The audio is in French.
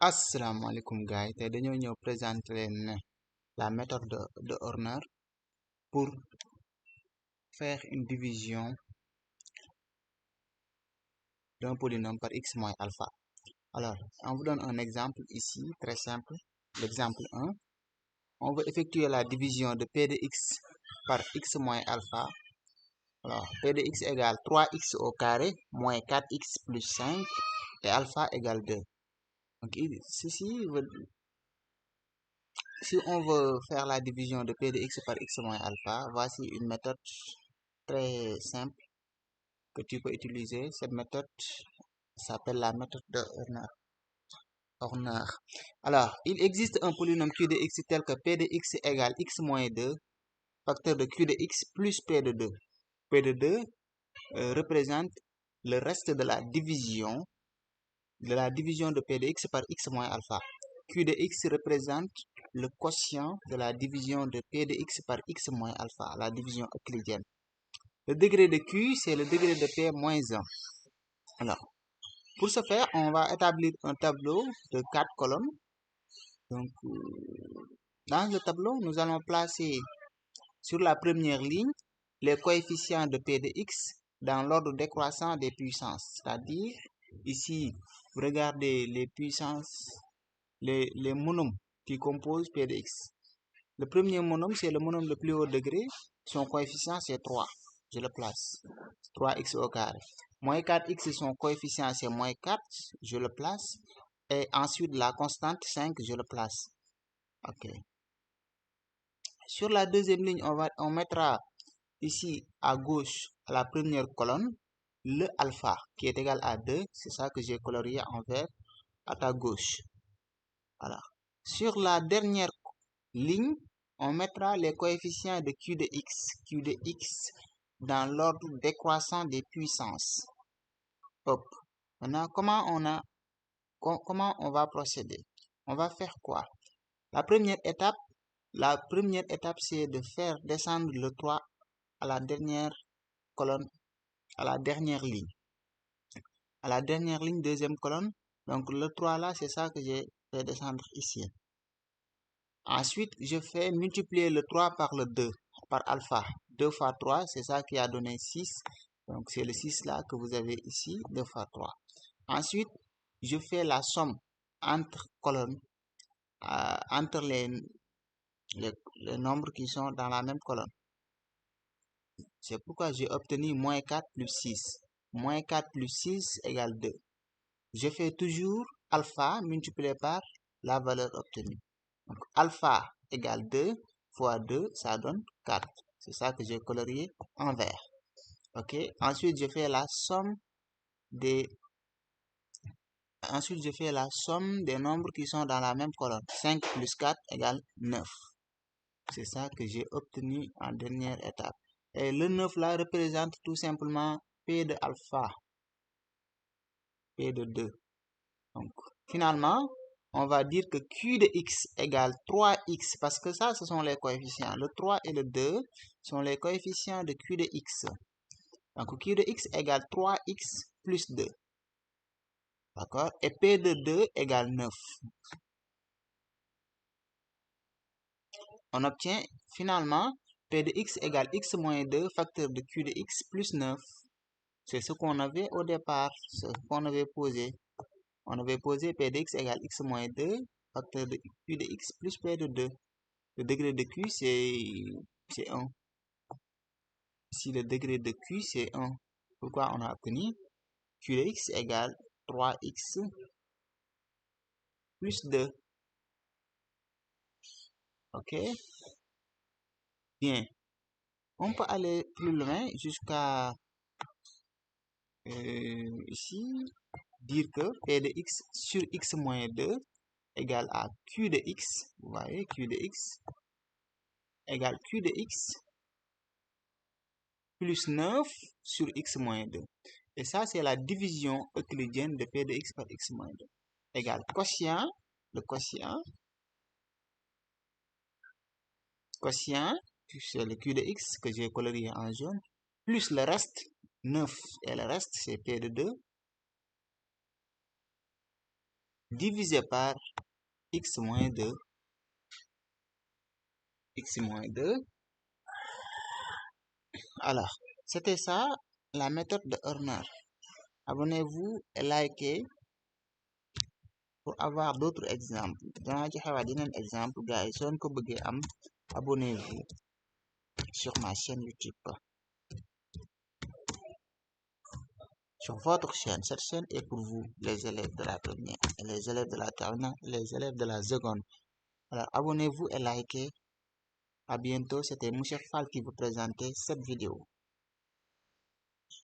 Asalaamaaleykum gars yi tey dañoo ñëw présenter leen la méthode de Horner pour faire une division d'un polynôme par x moins alpha. Alors, on vous donne un exemple ici, très simple. L'exemple 1. On veut effectuer la division de p de x par x moins alpha. Alors, p de x égale 3x au carré moins 4x plus 5 et alpha égale 2. Donc, ceci veut Si on veut faire la division de p de x par x moins alpha, voici une méthode très simple que tu peux utiliser. Cette méthode s'appelle la méthode de Horner. Alors, il existe un polynôme q de x tel que p de x égale x moins 2, facteur de q de x plus p de 2. P de 2 représente le reste de la division de p de x par x moins alpha. Q de x représente le quotient de la division de p de x par x moins alpha, la division euclidienne. Le degré de Q, c'est le degré de P moins 1. Alors, pour ce faire, on va établir un tableau de 4 colonnes. Donc, dans le tableau, nous allons placer sur la première ligne les coefficients de P de x dans l'ordre décroissant des puissances. C'est-à-dire, ici, vous regardez les puissances, les monômes qui composent P de x. Le premier monôme, c'est le monôme de plus haut degré. Son coefficient, c'est 3. Je le place. 3x au carré. Moins 4x, son coefficient, c'est moins 4. Je le place. Et ensuite, la constante 5, je le place. OK. Sur la deuxième ligne, on mettra ici à gauche, à la première colonne, le alpha, qui est égal à 2. C'est ça que j'ai colorié en vert à ta gauche. Voilà. Sur la dernière ligne, on mettra les coefficients de q de x dans l'ordre décroissant des puissances. Hop. Maintenant, comment on va procéder? On va faire quoi? La première étape, c'est de faire descendre le 3 à la dernière colonne, à la dernière ligne. À la dernière ligne, deuxième colonne. Donc, le 3 là, c'est ça que j'ai fait descendre ici. Ensuite, je fais multiplier le 3 par le 2, par alpha. 2 fois 3, c'est ça qui a donné 6. Donc, c'est le 6 là que vous avez ici, 2 fois 3. Ensuite, je fais la somme entre colonnes, entre les nombres qui sont dans la même colonne. C'est pourquoi j'ai obtenu moins 4 plus 6. Moins 4 plus 6 égale 2. Je fais toujours alpha multiplié par la valeur obtenue. Donc, alpha égale 2 fois 2, ça donne 4. C'est ça que j'ai colorié en vert. OK. Ensuite, je fais la somme des nombres qui sont dans la même colonne. 5 plus 4 égale 9. C'est ça que j'ai obtenu en dernière étape. Et le 9 là représente tout simplement P de alpha. P de 2. Donc, finalement, on va dire que Q de x égale 3x, parce que ça, ce sont les coefficients. Le 3 et le 2 sont les coefficients de Q de x. Donc, Q de x égale 3x plus 2. D'accord? Et P de 2 égale 9. On obtient finalement P de x égale x moins 2, facteur de Q de x plus 9. C'est ce qu'on avait au départ, ce qu'on avait posé. On avait posé P de x égale x moins 2, facteur de Q de x plus P de 2. Le degré de Q, c'est 1. Ici, le degré de Q, c'est 1. Pourquoi on a obtenu Q de x égale 3x plus 2. OK? Bien. On peut aller plus loin jusqu'à ici, dire que P de x sur x moins 2 égale à Q de x. Vous voyez, Q de x égale Q de x plus 9 sur x moins 2. Et ça, c'est la division euclidienne de P de x par x moins 2. Égale quotient, le quotient, c'est le Q de x que j'ai colorié en jaune, plus le reste, 9, et le reste, c'est P de 2, divisé par x moins 2. X moins 2. Alors, c'était ça, la méthode de Horner. Abonnez-vous et likez pour avoir d'autres exemples. Dans un exemple, guys, si on peut abonnez-vous sur ma chaîne YouTube. Sur votre chaîne, cette chaîne est pour vous, les élèves de la première, les élèves de la terminale, les élèves de la seconde. Alors, abonnez-vous et likez. À bientôt, c'était Mouchek Fall qui vous présentait cette vidéo.